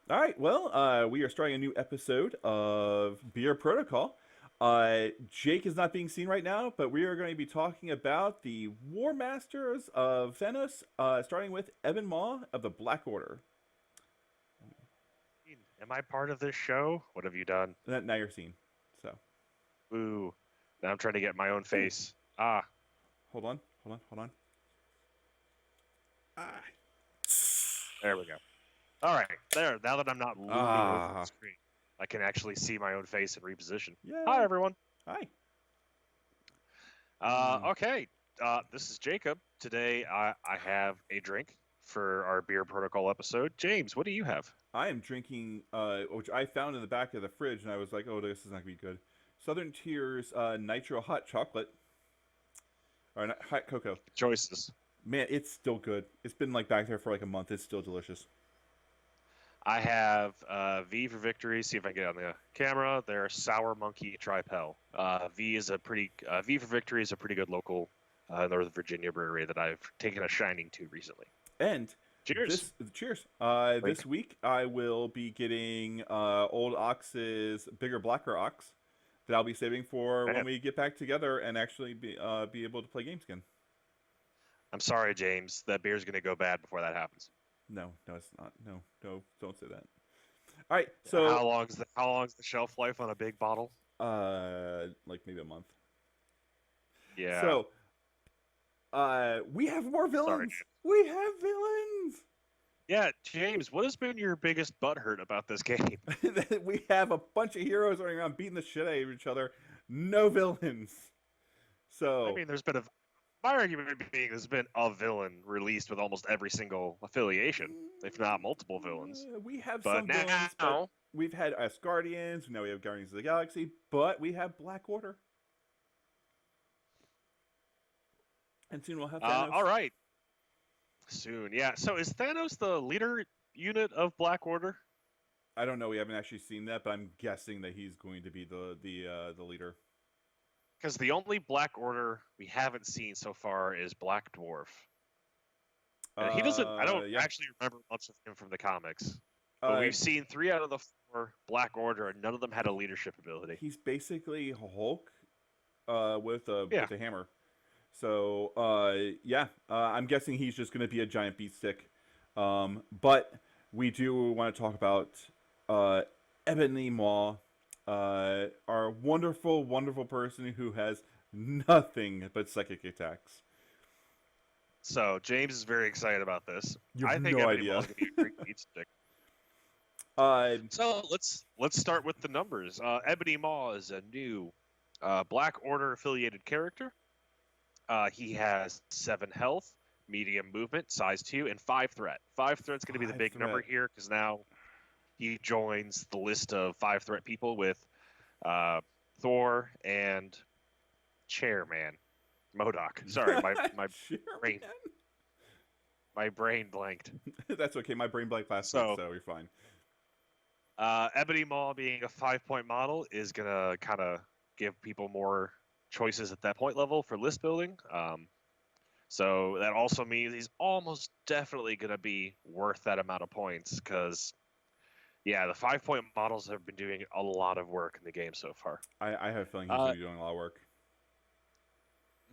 All right, well, we are starting a new episode of Beer Protocol. Jake is not being seen right now, but we are going to be talking about the War Masters of Venice, starting with Ebony Maw of the Black Order. Am I part of this show? What have you done? Now you're seen. So, Ooh. Now I'm trying to get my own ooh, face. Ah, hold on. Ah, there we go. All right. There. Now that I'm not looming over the ah, screen, I can actually see my own face and reposition. Hi, yay! everyone. Hi. Mm, Okay. This is Jacob. Today I have a drink for our beer protocol episode. James, what do you have? I am drinking, which I found in the back of the fridge, and I was like, "Oh, this is not gonna be good." Southern Tier's Nitro Hot Chocolate or hot cocoa. Choices. Man, it's still good. It's been like back there for like a month. It's still delicious. I have V for Victory. See if I can get on the camera. They're Sour Monkey Tripel. V for Victory is a pretty good local Northern Virginia brewery that I've taken a shining to recently. And Cheers. cheers. Link. This week I will be getting Old Ox's Bigger Blacker Ox that I'll be saving for when Man, we get back together and actually be able to play games again. I'm sorry, James. That beer's gonna go bad before that happens. No, no, it's not. No, don't say that. All right, How so long's the shelf life on a big bottle? like maybe a month. Yeah. So we have more Sorry, villains. James. We have villains. Yeah, James. What has been your biggest butthurt about this game? We have a bunch of heroes running around beating the shit out of each other. No villains. I So mean, my argument being there's been a villain released with almost every single affiliation, if not multiple villains. we have But some villains, but now, we've had Asgardians. Now we have Guardians of the Galaxy, but we have Black Order, and soon we'll have Thanos. all right, soon, yeah. So is Thanos the leader unit of Black Order? I don't know. We haven't actually seen that, but I'm guessing that he's going to be the leader. Because the only Black Order we haven't seen so far is Black Dwarf, and he doesn't. I don't Yeah. actually remember much of him from the comics, but Uh, we've seen 3 out of the 4 Black Order, and none of them had a leadership ability. he's basically Hulk, Yeah. with a hammer. So yeah, I'm guessing he's just going to be a giant beat stick. But we do want to talk about uh, Ebony Maw, our wonderful, wonderful person who has nothing but psychic attacks. So James is very excited about this. You have I think no Ebony Maw idea. is going to be a great beat stick. uh, So let's start with the numbers. Ebony Maw is a new Black Order affiliated character. He has 7 health, medium movement, size 2, and 5 threat. 5 threat's going to be the five big number threat. here because now he joins the list of 5 threat people with uh, Thor and Chairman Modoc. Sorry, Sure, brain my brain blanked. man. That's okay. My brain blanked last night, So so you're fine. Ebony Maw being a 5-point model is gonna kind of give people more choices at that point level for list building. So that also means he's almost definitely gonna be worth that amount of points because yeah, the 5-point models have been doing a lot of work in the game so far. I have a feeling he's Uh, going to be doing a lot of work.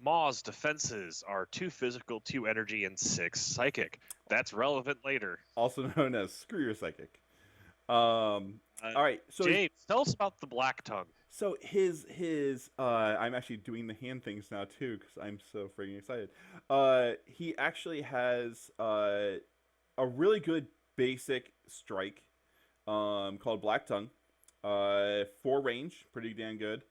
Maw's defenses are 2 physical, 2 energy, and 6 psychic. That's relevant later. Also known as Screw Your Psychic. Um, Uh, all right, James, tell us about the Black Tongue. so his I'm actually doing the hand things now too because I'm so freaking excited. He actually has a really good basic strike called Black Tongue. 4 range, pretty damn good.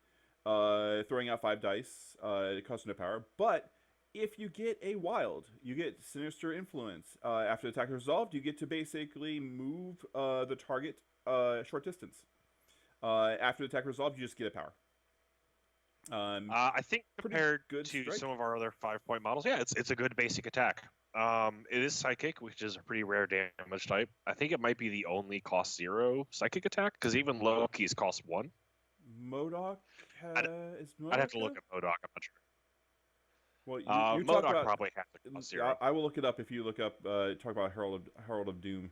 Throwing out 5 dice. It costs no power, but if you get a wild, you get Sinister Influence. After the attack is resolved, you get to basically move the target short distance. After the attack resolved, you just get a power. I think Pretty compared good to strike. some of our other 5-point models, yeah, it's a good basic attack. It is psychic, which is a pretty rare damage type. I think it might be the only cost 0 psychic attack because even Loki's cost 1. Modoc I'd, is I'd have Modoc to good? look at Modoc. I'm not Well, sure. you talk Modoc about. probably has a cost 0. I will look it up if you look up. Talk about Herald of Doom.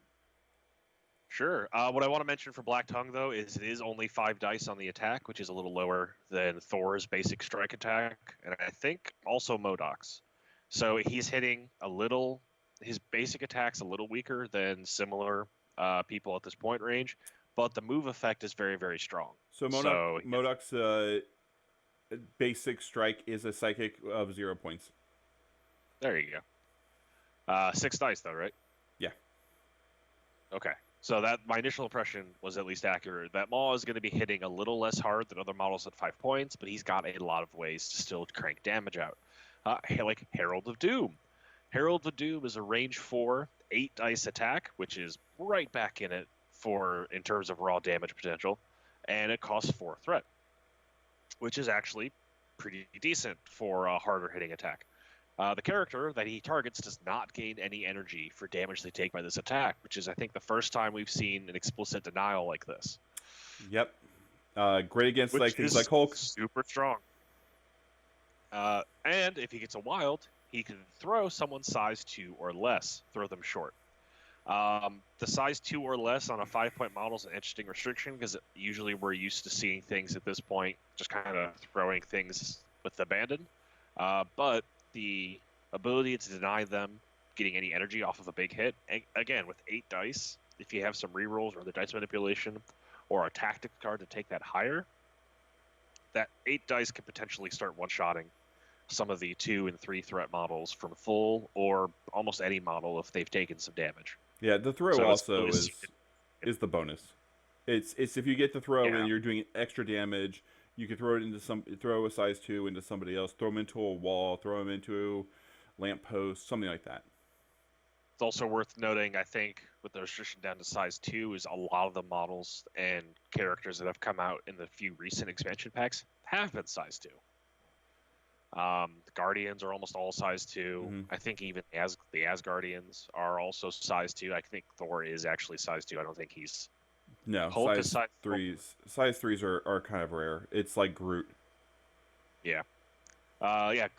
Sure. What I want to mention for Black Tongue, though, is it is only 5 dice on the attack, which is a little lower than Thor's basic strike attack, and I think also Modoc's. So he's hitting a little. His basic attack's a little weaker than similar people at this point range, but the move effect is very, very strong. So So Modoc's basic strike is a psychic of 0 points. there you go. 6 dice, though, right? Yeah. Okay. So that my initial impression was at least accurate. That Maw is going to be hitting a little less hard than other models at 5 points, but he's got a lot of ways to still crank damage out. Like Herald of Doom. Herald of Doom is a range 4, 8 dice attack, which is right back in it in terms of raw damage potential, and it costs 4 threat, which is actually pretty decent for a harder hitting attack. The character that he targets does not gain any energy for damage they take by this attack, which is, I think, the first time we've seen an explicit denial like this. Yep. Great against Which like things is like Hulk. super strong. And if he gets a wild, he can throw someone size 2 or less, throw them short. The size 2 or less on a 5-point model is an interesting restriction because usually we're used to seeing things at this point just kind of throwing things with abandon. But the ability to deny them getting any energy off of a big hit, again, with 8 dice, if you have some rerolls or the dice manipulation or a tactics card to take that higher, that 8 dice can potentially start one-shotting some of the 2 and 3 threat models from full or almost any model if they've taken some damage. Yeah, the throw So also is the bonus. It's if you get the throw and you're doing extra damage, you can throw it into throw a size 2 into somebody else, throw them into a wall, throw them into a lamppost, something like that. It's also worth noting, I think, with the restriction down to size 2 is a lot of the models and characters that have come out in the few recent expansion packs have been size 2. The Guardians are almost all size 2. Mm-hmm. I think even the Asgardians are also size 2. I think Thor is actually size 2. I don't think he's... No, Hulk size is size 3s. Size 3s are kind of rare. It's like Groot. Yeah.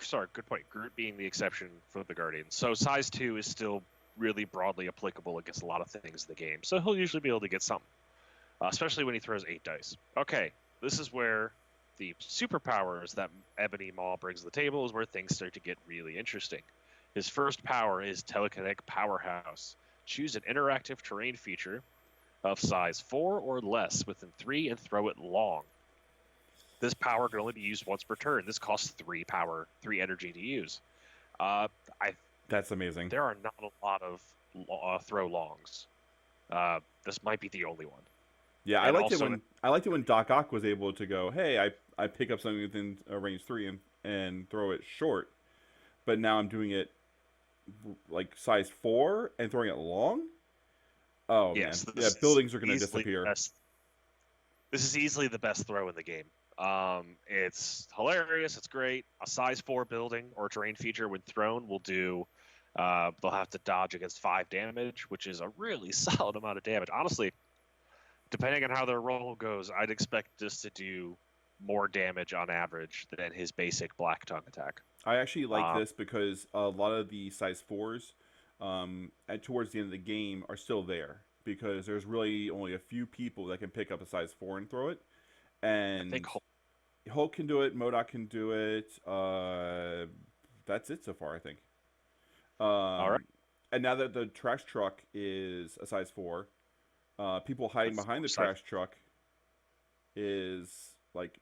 Sorry, good point. Groot being the exception for the Guardians. So size 2 is still really broadly applicable against a lot of things in the game. So he'll usually be able to get something, especially when he throws 8 dice. Okay, this is where the superpowers that Ebony Maw brings to the table is where things start to get really interesting. His first power is Telekinetic Powerhouse. Choose an interactive terrain feature of size 4 or less within 3 and throw it long. This power can only be used once per turn. This costs 3 energy to use. That's amazing. There are not a lot of throw longs. This might be the only one. Yeah, I liked it when Doc Ock was able to go, hey, I pick up something within range 3 and throw it short, but now I'm doing it like size 4 and throwing it long. Oh yes, man, yeah, buildings are going to disappear. This is easily the best throw in the game. It's hilarious. It's great. A size 4 building or terrain feature when thrown will do. They'll have to dodge against 5 damage, which is a really solid amount of damage. Honestly, depending on how their roll goes, I'd expect this to do more damage on average than his basic Black Tongue attack. I actually like this because a lot of the size 4s towards the end of the game are still there because there's really only a few people that can pick up a size 4 and throw it. And I think Hulk can do it, MODOK can do it. That's it so far, I think. All right. And now that the trash truck is a size 4, people hiding behind the trash truck is like,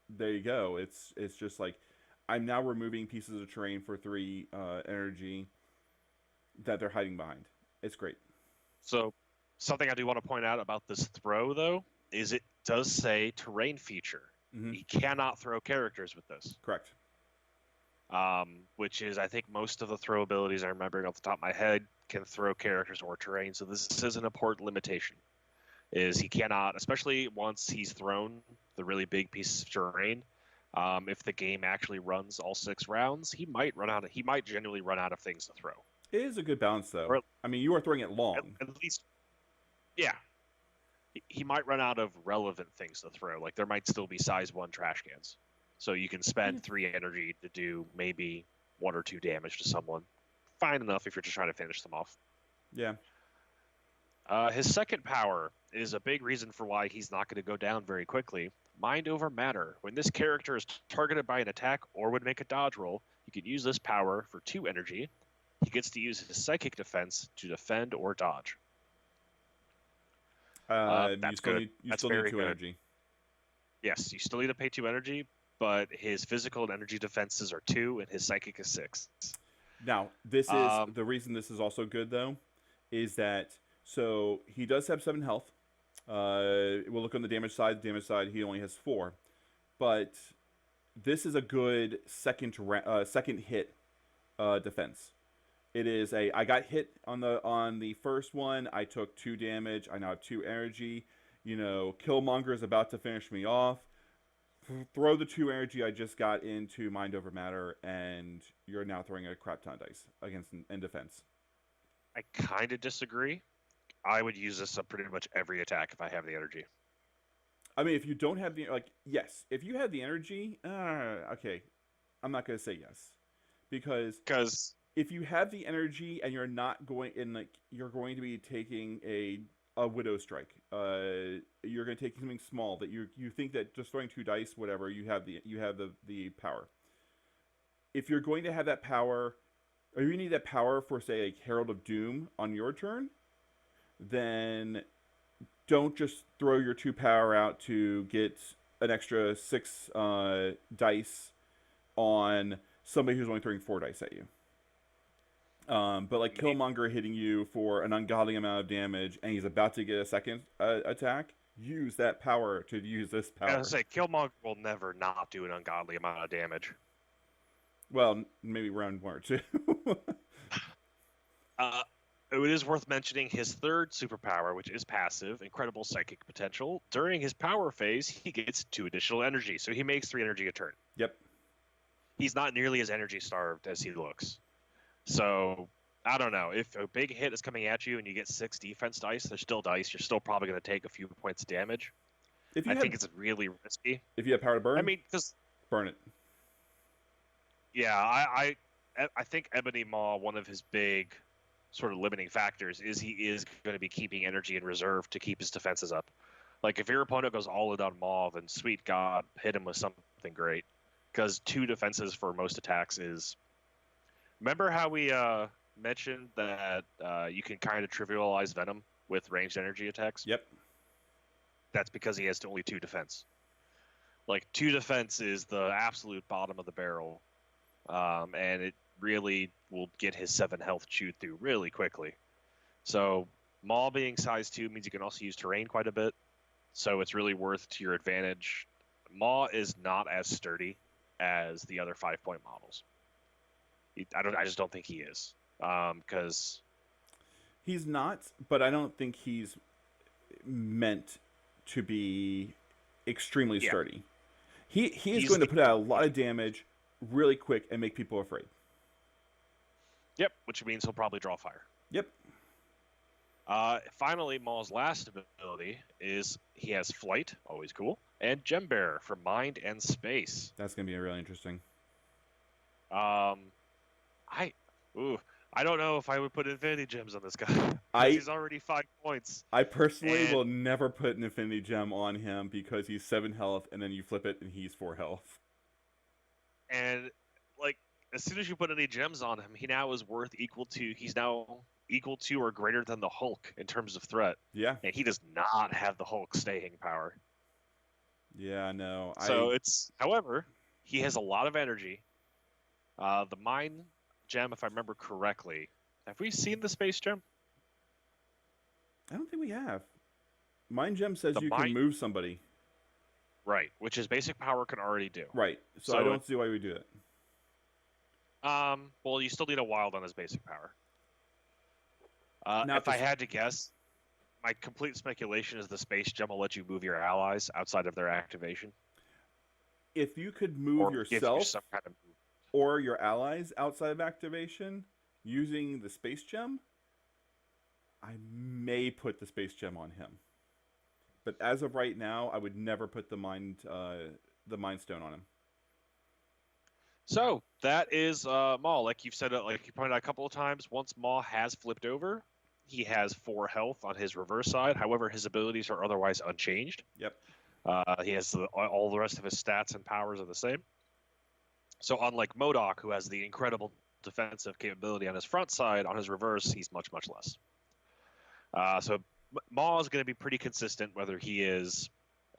there you go. It's just like, I'm now removing pieces of terrain for 3 energy that they're hiding behind. It's great. So, something I do want to point out about this throw, though, is it does say terrain feature. Mm-hmm. You cannot throw characters with this. Correct. Which is, I think, most of the throw abilities I'm remembering off the top of my head can throw characters or terrain. So this is an important limitation. Is he cannot, especially once he's thrown the really big piece of terrain. If the game actually runs all 6 rounds, he might genuinely run out of things to throw. It is a good balance, though. Or, I mean, you are throwing it long. At least, yeah. He might run out of relevant things to throw. Like, there might still be size 1 trash cans. So you can spend 3 energy to do maybe 1 or 2 damage to someone. Fine enough if you're just trying to finish them off. Yeah. His second power is a big reason for why he's not going to go down very quickly. Mind over matter. When this character is targeted by an attack or would make a dodge roll, he can use this power for 2 energy. He gets to use his psychic defense to defend or dodge. That's good. You That's still need very 2 good. energy. Yes, you still need to pay 2 energy, but his physical and energy defenses are 2, and his psychic is 6. Now, this is Um, the reason this is also good though, is that so he does have 7 health. We'll look on the damage side. The damage side, he only has 4, but this is a good second hit defense. It is a I got hit on the first one. I took 2 damage. I now have 2 energy. Killmonger is about to finish me off. Throw the 2 energy I just got into Mind Over Matter, and you're now throwing a crap ton of dice against in defense. I kind of disagree. I would use this on pretty much every attack if I have the energy. I mean, if you don't have the yes, if you have the energy, okay, I'm not gonna say yes, because if you have the energy and you're not going in, you're going to be taking a widow strike. You're going to take something small that you think that just throwing 2 dice, whatever, you have the power. If you're going to have that power, or you need that power for, say, a Herald of Doom on your turn, then don't just throw your 2 power out to get an extra 6 dice on somebody who's only throwing 4 dice at you. But like Killmonger hitting you for an ungodly amount of damage, and he's about to get a second attack, use that power to use this power. I was gonna say, Killmonger will never not do an ungodly amount of damage. Well, maybe round 1 or 2. It is worth mentioning his third superpower, which is passive, incredible psychic potential. During his power phase, he gets 2 additional energy, so he makes 3 energy a turn. Yep. He's not nearly as energy starved as he looks. So, I don't know. If a big hit is coming at you and you get 6 defense dice, they're still dice. You're still probably going to take a few points of damage. I think it's really risky. If you have power to burn, I mean, because burn it. Yeah, I think Ebony Maw, one of his big sort of limiting factors is he is going to be keeping energy in reserve to keep his defenses up. Like, if your opponent goes all in on Maw, then sweet God, hit him with something great. Because 2 defenses for most attacks is... Remember how we mentioned that you can kind of trivialize Venom with ranged energy attacks? Yep. That's because he has only 2 defense. Like, 2 defense is the absolute bottom of the barrel. And it really will get his 7 health chewed through really quickly. So, Maul being size 2 means you can also use terrain quite a bit. So it's really worth to your advantage. Maul is not as sturdy as the other 5-point models. I just don't think he is. Because he's not, but I don't think he's meant to be extremely sturdy. He's going to put out a lot of damage really quick and make people afraid. Yep, which means he'll probably draw fire. Yep. Finally, Maul's last ability is he has flight, always cool, and Gem Bearer for mind and space. That's going to be really interesting. I don't know if I would put Infinity Gems on this guy. He's already 5 points. I personally will never put an Infinity Gem on him because he's 7 health, and then you flip it and he's 4 health. And like, as soon as you put any gems on him, he's now equal to or greater than the Hulk in terms of threat. Yeah. And he does not have the Hulk staying power. Yeah, no. However, he has a lot of energy. The Mind Gem, if I remember correctly, have we seen the Space Gem? I don't think we have. Mind Gem says you can move somebody. Right, which his basic power can already do. Right, so I don't see why we do it. Well, you still need a wild on his basic power. Now, if I had to guess, my complete speculation is the Space Gem will let you move your allies outside of their activation. If you could move yourself or your allies outside of activation using the Space Gem, I may put the Space Gem on him. But as of right now, I would never put the Mind Stone on him. So that is Maul. Like you've said, like you pointed out a couple of times, once Maul has flipped over, he has 4 health on his reverse side. However, his abilities are otherwise unchanged. Yep. He has all the rest of his stats and powers are the same. So unlike MODOK, who has the incredible defensive capability on his front side, on his reverse, he's much, much less. So Maw is going to be pretty consistent whether he is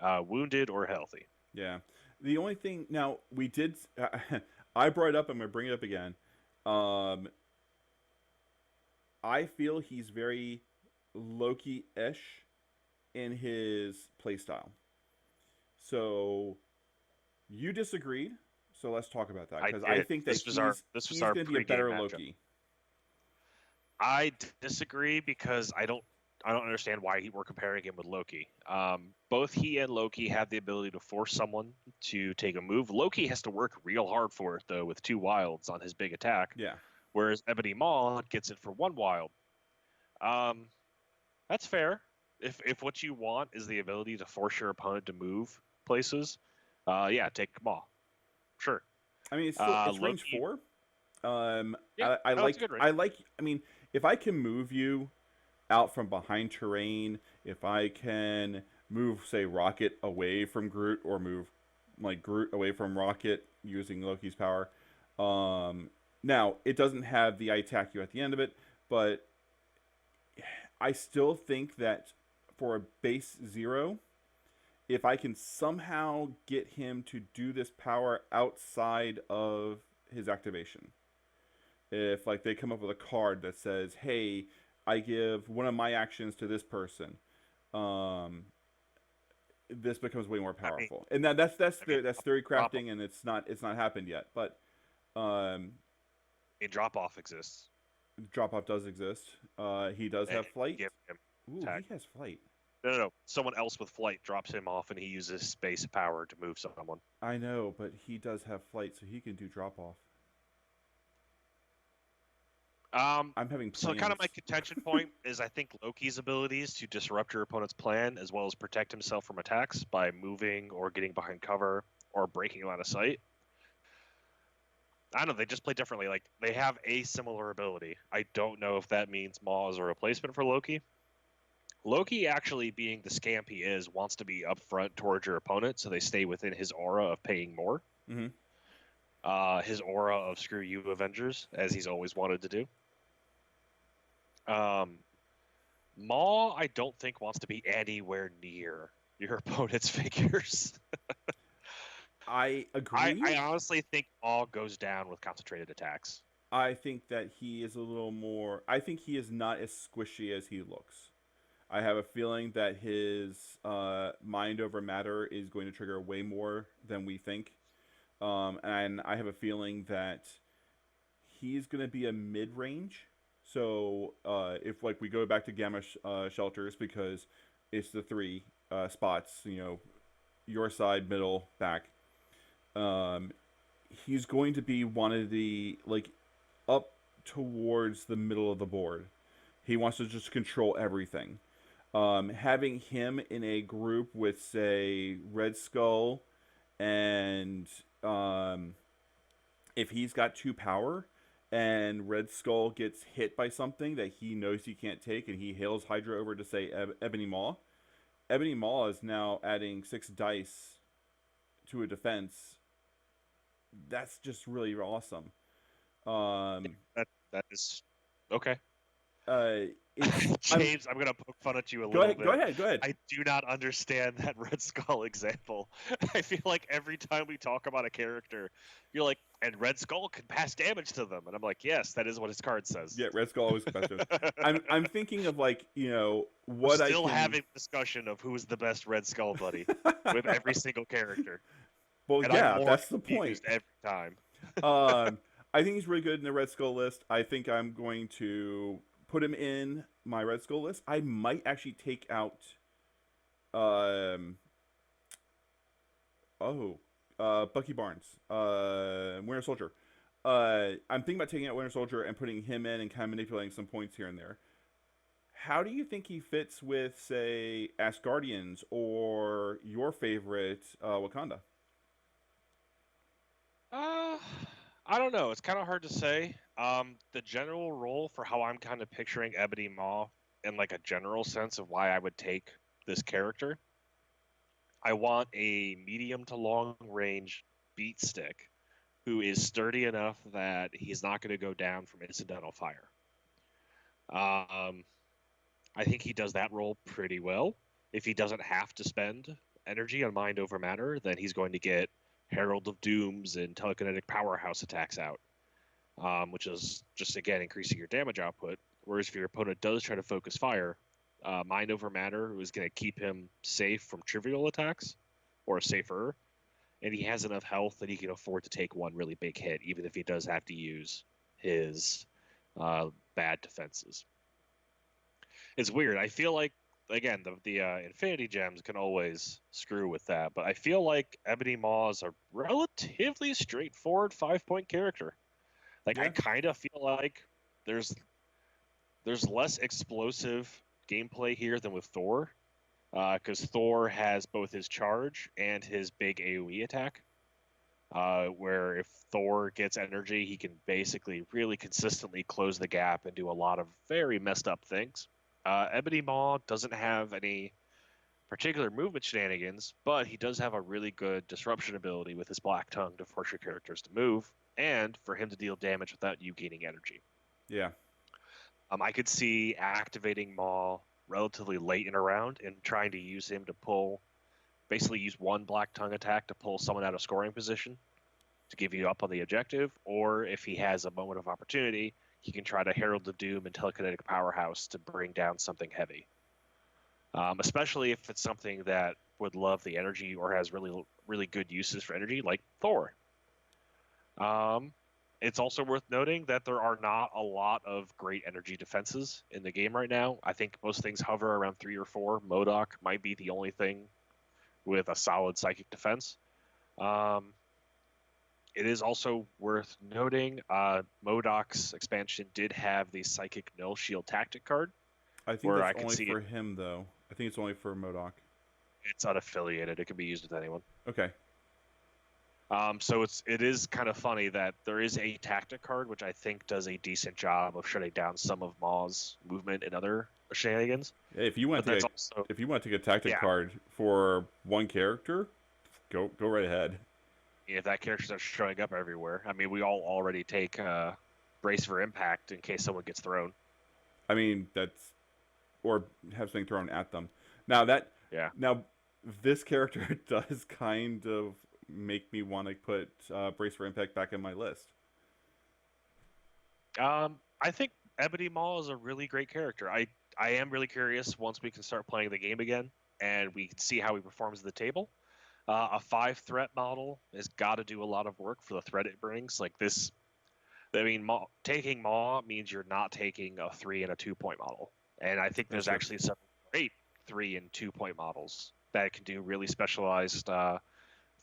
wounded or healthy. Yeah. The only thing now we did, I brought it up. I'm gonna bring it up again. I feel he's very Loki-ish in his playstyle. So you disagreed. So let's talk about that because I think that he's going to be a better Loki. I disagree because I don't understand why we're comparing him with Loki. Both he and Loki have the ability to force someone to take a move. Loki has to work real hard for it though, with 2 wilds on his big attack. Yeah. Whereas Ebony Maw gets it for 1 wild. That's fair. If what you want is the ability to force your opponent to move places, yeah, take Maw. Sure. I mean, it's range 4. Yeah, I like. I mean, if I can move you out from behind terrain, if I can move, say, Rocket away from Groot, or move like Groot away from Rocket using Loki's power. Now it doesn't have the I attack you at the end of it, but I still think that for a base 0, if I can somehow get him to do this power outside of his activation, if like they come up with a card that says, "Hey, I give one of my actions to this person," this becomes way more powerful. And that's theory crafting, and it's not happened yet. But a drop off exists. Drop off does exist. He does have flight. Ooh, he has flight. No. Someone else with flight drops him off, and he uses space power to move someone. I know, but he does have flight, so he can do drop off. I'm having plans. So kind of my contention point is I think Loki's abilities to disrupt your opponent's plan as well as protect himself from attacks by moving or getting behind cover or breaking line of sight. I don't know, they just play differently. Like, they have a similar ability. I don't know if that means Maw is a replacement for Loki. Loki, actually being the scamp he is, wants to be upfront towards your opponent so they stay within his aura of paying more. Mm-hmm. His aura of screw you Avengers, as he's always wanted to do. Maw, I don't think wants to be anywhere near your opponent's figures. I agree. I honestly think Maw goes down with concentrated attacks. I think that he is a little more... I think he is not as squishy as he looks. I have a feeling that his mind over matter is going to trigger way more than we think. And I have a feeling that he's going to be a mid-range. So if like we go back to Gamma Shelters, because it's the 3 spots, you know, your side, middle, back. He's going to be one of the, like, up towards the middle of the board. He wants to just control everything. Having him in a group with, say, Red Skull, and if he's got 2 power, and Red Skull gets hit by something that he knows he can't take, and he hails Hydra over to, say, Ebony Maw. Ebony Maw is now adding 6 dice to a defense. That's just really awesome. That is okay. James, I'm gonna poke fun at you a little bit. Go ahead. I do not understand that Red Skull example. I feel like every time we talk about a character, you're like, and Red Skull can pass damage to them, and I'm like, yes, that is what his card says. Yeah, Red Skull always can pass damage. I'm thinking of, like, you know, what We're still having discussion of who's the best Red Skull buddy with every single character. Well, and yeah, that's the point. Every time. I think he's really good in the Red Skull list. I think I'm going to put him in my Red Skull list. I might actually take out Bucky Barnes, Winter Soldier. I'm thinking about taking out Winter Soldier and putting him in and kind of manipulating some points here and there. How do you think he fits with, say, Asgardians or your favorite Wakanda? I don't know. It's kind of hard to say. The general role for how I'm kind of picturing Ebony Maw in like a general sense of why I would take this character, I want a medium to long range beat stick who is sturdy enough that he's not going to go down from incidental fire. Um, I think he does that role pretty well. If he doesn't have to spend energy on mind over matter, then he's going to get Herald of Dooms and telekinetic powerhouse attacks out, which is just again increasing your damage output. Whereas if your opponent does try to focus fire, mind over matter is going to keep him safe from trivial attacks or safer, and he has enough health that he can afford to take one really big hit, even if he does have to use his bad defenses. It's weird. I feel like again the Infinity Gems can always screw with that, but I feel like Ebony Maw is a relatively straightforward 5 point character. Like I Yeah. kind of feel like there's there's less explosive gameplay here than with Thor, because Thor has both his charge and his big AOE attack. Where if Thor gets energy, he can basically really consistently close the gap and do a lot of very messed up things. Ebony Maw doesn't have any particular movement shenanigans, but he does have a really good disruption ability with his Black Tongue to force your characters to move and for him to deal damage without you gaining energy. Yeah. I could see activating Maw relatively late in a round and trying to use him to pull, basically use one Black Tongue attack to pull someone out of scoring position to give you up on the objective, or if he has a moment of opportunity, he can try to Herald of Doom and Telekinetic Powerhouse to bring down something heavy. Especially if it's something that would love the energy or has really good uses for energy, like Thor. It's also worth noting that there are not a lot of great energy defenses in the game right now. I think most things hover around 3 or 4. MODOK might be the only thing with a solid psychic defense. It is also worth noting MODOK's expansion did have the Psychic Null Shield Tactic card, I think where that's I could only see for him though. I think it's only for MODOK. it's unaffiliated. It can be used with anyone. Okay. So it is kind of funny that there is a tactic card which I think does a decent job of shutting down some of Maw's movement and other shenanigans. Hey, if you want But to that's get also if you want to take a tactic yeah. card for one character, go right ahead. If that character starts showing up everywhere, I mean, we all already take brace for impact in case someone gets thrown. I mean, that's or have something thrown at them. Now that Yeah. now this character does kind of make me want to put Brace for Impact back in my list. I think Ebony Maw is a really great character. I am really curious once we can start playing the game again and we can see how he performs at the table. A 5 threat model has got to do a lot of work for the threat it brings. Like this, I mean, taking Maw means you're not taking a 3 and a 2 point model. And I think That's there's true. actually some great 3 and 2 point models that can do really specialized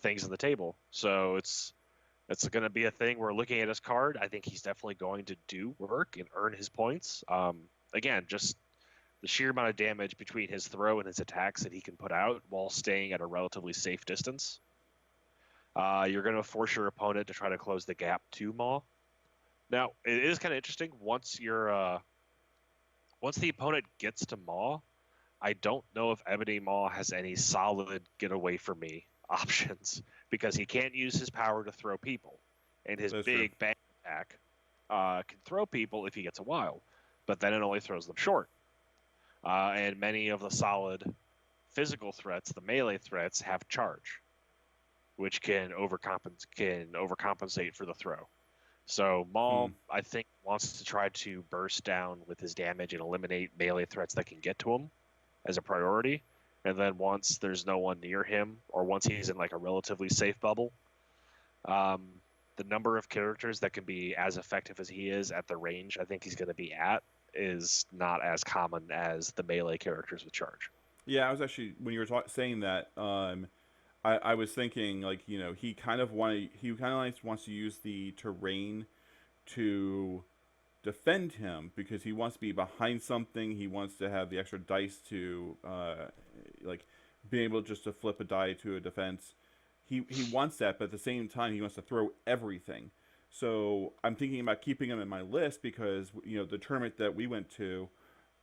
things in the table. So it's going to be a thing. We're looking at his card. I think he's definitely going to do work and earn his points. Again, just the sheer amount of damage between his throw and his attacks that he can put out while staying at a relatively safe distance. You're going to force your opponent to try to close the gap to Maw. Now, it is kind of interesting once once the opponent gets to Maw. I don't know if Ebony Maw has any solid get away from me options because he can't use his power to throw people, and his That's true. big bang attack can throw people if he gets a while, but then it only throws them short. And many of the solid physical threats, the melee threats, have charge, which can overcompensate for the throw. So Maul, Hmm. I think, wants to try to burst down with his damage and eliminate melee threats that can get to him as a priority. And then once there's no one near him, or once he's in like a relatively safe bubble, um, the number of characters that can be as effective as he is at the range I think he's going to be at is not as common as the melee characters with charge. Yeah, I was actually when you were saying that, I was thinking like he kind of like wants to use the terrain to defend him because he wants to be behind something. He wants to have the extra dice to like being able just to flip a die to a defense. He wants that, but at the same time he wants to throw everything. So I'm thinking about keeping him in my list because the tournament that we went to,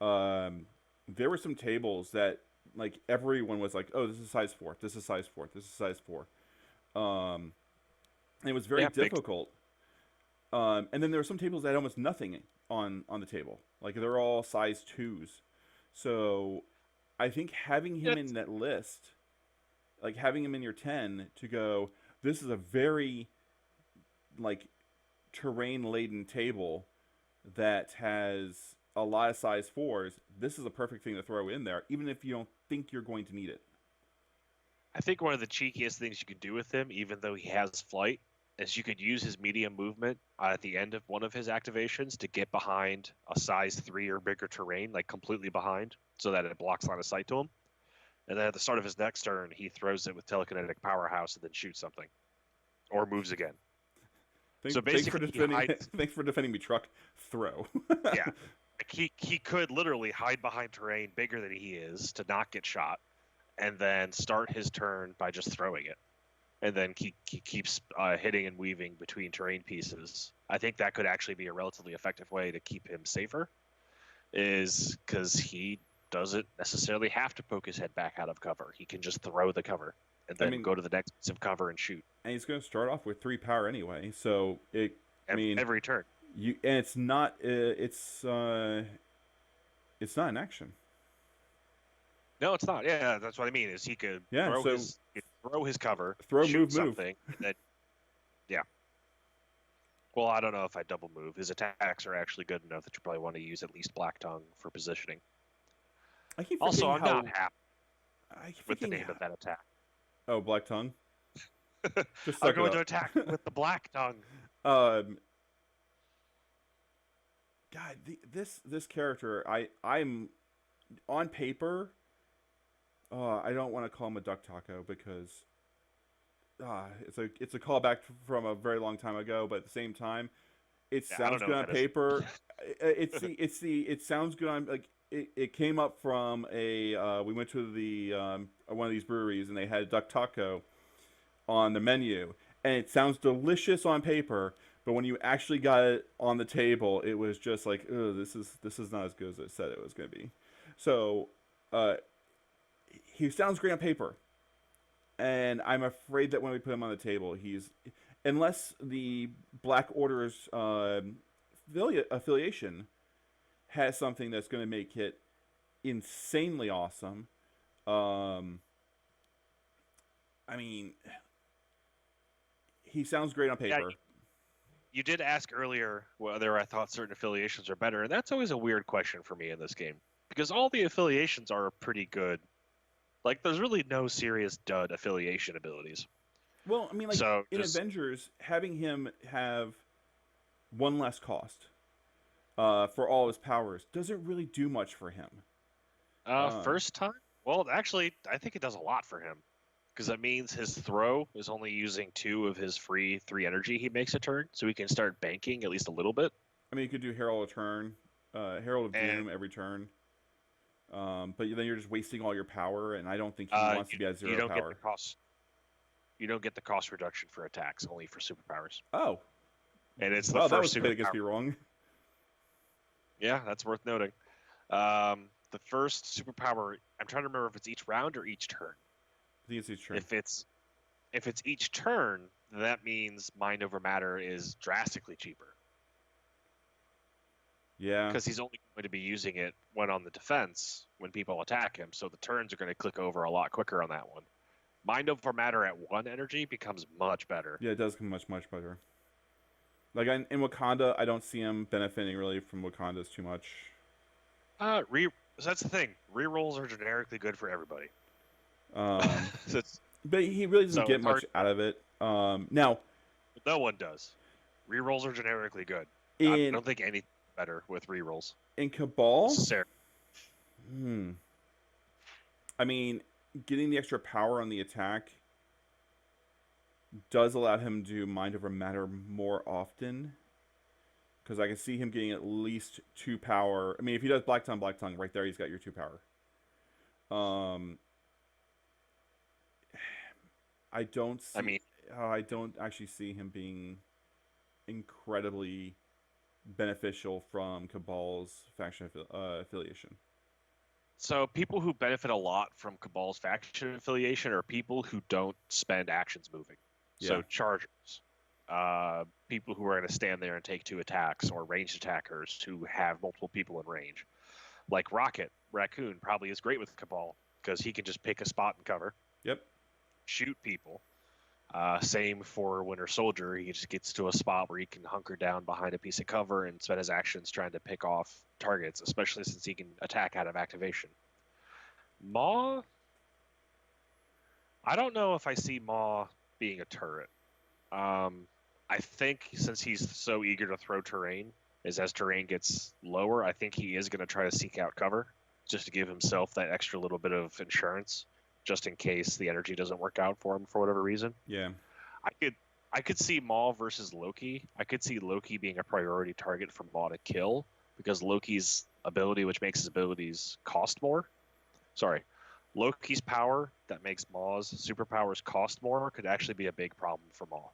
um, there were some tables that like everyone was like, "Oh, this is size 4. This is size 4. This is size 4." Um, and it was very Yeah, big. difficult. And then there were some tables that had almost nothing on the table. Like they're all size 2s. So I think having him in It's, that list, like having him in your 10 to go, this is a very like terrain laden table that has a lot of size 4s. This is a perfect thing to throw in there, even if you don't think you're going to need it. I think one of the cheekiest things you could do with him, even though he has flight, is you could use his medium movement at the end of one of his activations to get behind a size 3 or bigger terrain, like completely behind, so that it blocks line of sight to him. And then at the start of his next turn, he throws it with telekinetic powerhouse and then shoots something, or moves again. So Thanks for basically, he defending. hides. Thanks for defending me, truck. Throw. Yeah, like he could literally hide behind terrain bigger than he is to not get shot, and then start his turn by just throwing it, and then he keeps hitting and weaving between terrain pieces. I think that could actually be a relatively effective way to keep him safer, is because he doesn't necessarily have to poke his head back out of cover. He can just throw the cover and I then mean, go to the next piece of cover and shoot and he's going to start off with 3 power anyway. So it. I mean, every turn. you and it's not. It's not an action. No, it's not. Yeah, that's what I mean. Is he could Yeah. So throw his cover, throw, shoot move. something, and then yeah. Well, I don't know if I double move. His attacks are actually good enough that you probably want to use at least Black Tongue for positioning. I keep Also, forgetting I'm not how. happy I keep with the forgetting. name of that attack. Oh, black tongue. Just I'm suck it going to up. attack with the Black Tongue. um. God, this character, I'm on paper. I don't want to call him a duck taco because it's a callback from a very long time ago. But at the same time, it Yeah, I don't sounds know good what on that is. paper. It sounds good on like it came up from a we went to the one of these breweries and they had a duck taco on the menu and it sounds delicious on paper, but when you actually got it on the table it was just like, oh, this is not as good as it said it was going to be. So uh, he sounds great on paper, and I'm afraid that when we put him on the table, he's unless the Black Order's affiliation has something that's going to make it insanely awesome. Um, I mean, he sounds great on Yeah, paper. you did ask earlier whether I thought certain affiliations are better, and that's always a weird question for me in this game because all the affiliations are pretty good. Like, there's really no serious dud affiliation abilities. Well, I mean, like So in just Avengers, having him have one less cost for all his powers doesn't really do much for him. Um, first time. Well, actually, I think it does a lot for him because that means his throw is only using 2 of his free 3 energy he makes a turn, so he can start banking at least a little bit. I mean, you could do Herald of Turn, Herald of And Doom every turn, but then you're just wasting all your power, and I don't think he wants to be at you 0 don't get the power. cost. You don't get the cost reduction for attacks, only for superpowers. Oh, And it's the well, that was first played against superpower. me wrong. Yeah, that's worth noting. The first superpower. I'm trying to remember if it's each round or each turn. I think it's his turn. If it's each turn, that means mind over matter is drastically cheaper Yeah, because he's only going to be using it when on the defense when people attack him. So the turns are going to click over a lot quicker on that one. Mind over matter at 1 energy becomes much better. yeah, it does come much better. Like in Wakanda, I don't see him benefiting really from Wakanda's too much. So that's the thing. Rerolls are generically good for everybody. Um, so, but he really doesn't so get it's hard. much out of it. Now No one does. Rerolls are generically good. I in don't think anything better with rerolls. in Cabal, Necessarily. hmm, I mean, getting the extra power on the attack does allow him to do mind over matter more often. Because I can see him getting at least 2 power. I mean, if he does Black Tongue, right there, he's got your 2 power. Um, I don't I see. mean, I don't actually see him being incredibly beneficial from Cabal's faction affiliation? So people who benefit a lot from Cabal's faction affiliation are people who don't spend actions moving. Yeah. So chargers, people who are going to stand there and take 2 attacks, or ranged attackers who have multiple people in range. Like Rocket Raccoon probably is great with Cabal because he can just pick a spot and cover, Yep. shoot people. Same for Winter Soldier. He just gets to a spot where he can hunker down behind a piece of cover and spend his actions trying to pick off targets, especially since he can attack out of activation. Maw, I don't know if I see Maw being a turret. I think since he's so eager to throw terrain, is as terrain gets lower, I think he is going to try to seek out cover just to give himself that extra little bit of insurance, just in case the energy doesn't work out for him for whatever reason. Yeah. I could see Maw versus Loki. I could see Loki being a priority target for Maw to kill because Loki's ability, which makes his abilities cost more. Sorry, Loki's power that makes Maw's superpowers cost more could actually be a big problem for Maw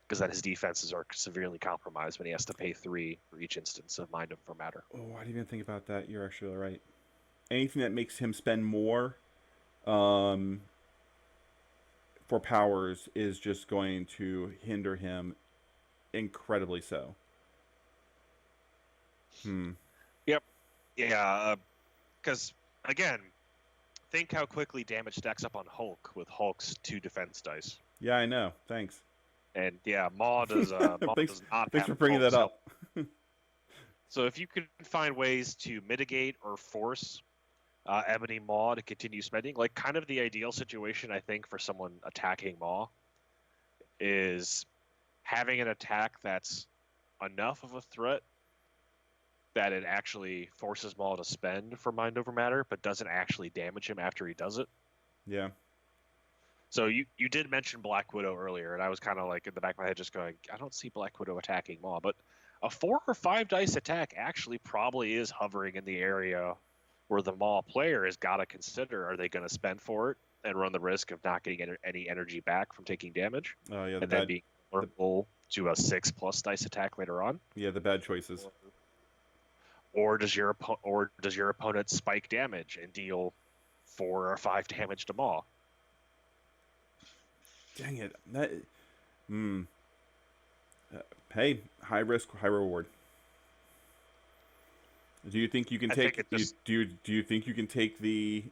because then his defenses are severely compromised when he has to pay 3 for each instance of Mind Over Matter. Oh, I didn't even think about that. You're actually right. Anything that makes him spend more for powers is just going to hinder him incredibly so. Yep. Yeah, because, again, think how quickly damage stacks up on Hulk with Hulk's 2 defense dice. Yeah, I know. Thanks. And yeah, Maw does not Thanks have for bringing that Hulk's up. So if you can find ways to mitigate or force Ebony Maw to continue spending, like kind of the ideal situation, I think, for someone attacking Maw is having an attack that's enough of a threat that it actually forces Maw to spend for Mind Over Matter, but doesn't actually damage him after he does it. Yeah. So you did mention Black Widow earlier, and I was kind of like in the back of my head just going, I don't see Black Widow attacking Maw, but a 4 or 5 dice attack actually probably is hovering in the area where the Maw player has got to consider, are they going to spend for it and run the risk of not getting any energy back from taking damage, Oh yeah. and then being vulnerable to a 6+ dice attack later on? Yeah, the bad choices. Or does your opponent spike damage and deal 4 or 5 damage to Maw? Dang it. That. Hey, high risk, high reward. Do you think you can take? Do you think you can take the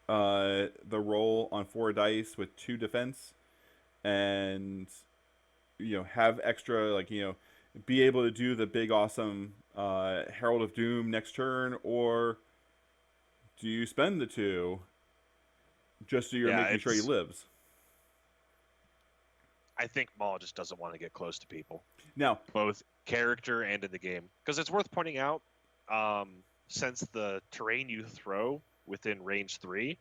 roll on 4 dice with 2 defense, and have extra, like, be able to do the big awesome Herald of Doom next turn, or do you spend the 2 just so you're making sure he lives? I think Maw just doesn't want to get close to people. Now, both character and in the game. Because it's worth pointing out, since the terrain you throw within range 3,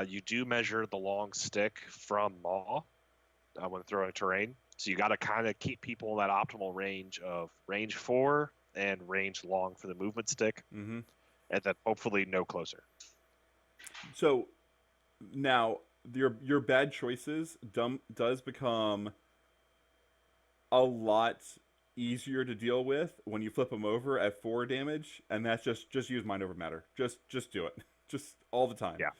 you do measure the long stick from Maw when throwing terrain. So you got to kind of keep people in that optimal range of range 4 and range long for the movement stick. Mm-hmm. And then hopefully no closer. So now your bad choices does become a lot easier to deal with when you flip them over at 4 damage, and that's just use Mind Over Matter. Just do it, just all the time. Yeah.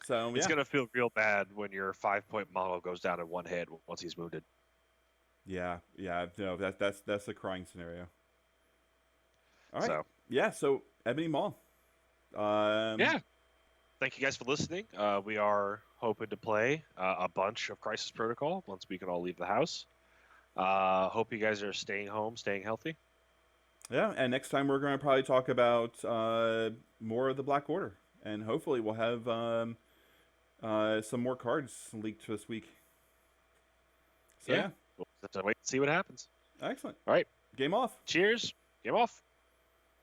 So it's gonna feel real bad when your 5-point model goes down in 1 hit once he's wounded. Yeah. No, that's a crying scenario. All right. So yeah. So Ebony Maw. Yeah. Thank you guys for listening. We are hoping to play a bunch of Crisis Protocol once we can all leave the house. Hope you guys are staying home, staying healthy. Yeah, and next time we're going to probably talk about more of the Black Order, and hopefully we'll have some more cards leaked this week. So yeah. We'll have to wait and see what happens. Excellent. All right. Game off. Cheers. Game off.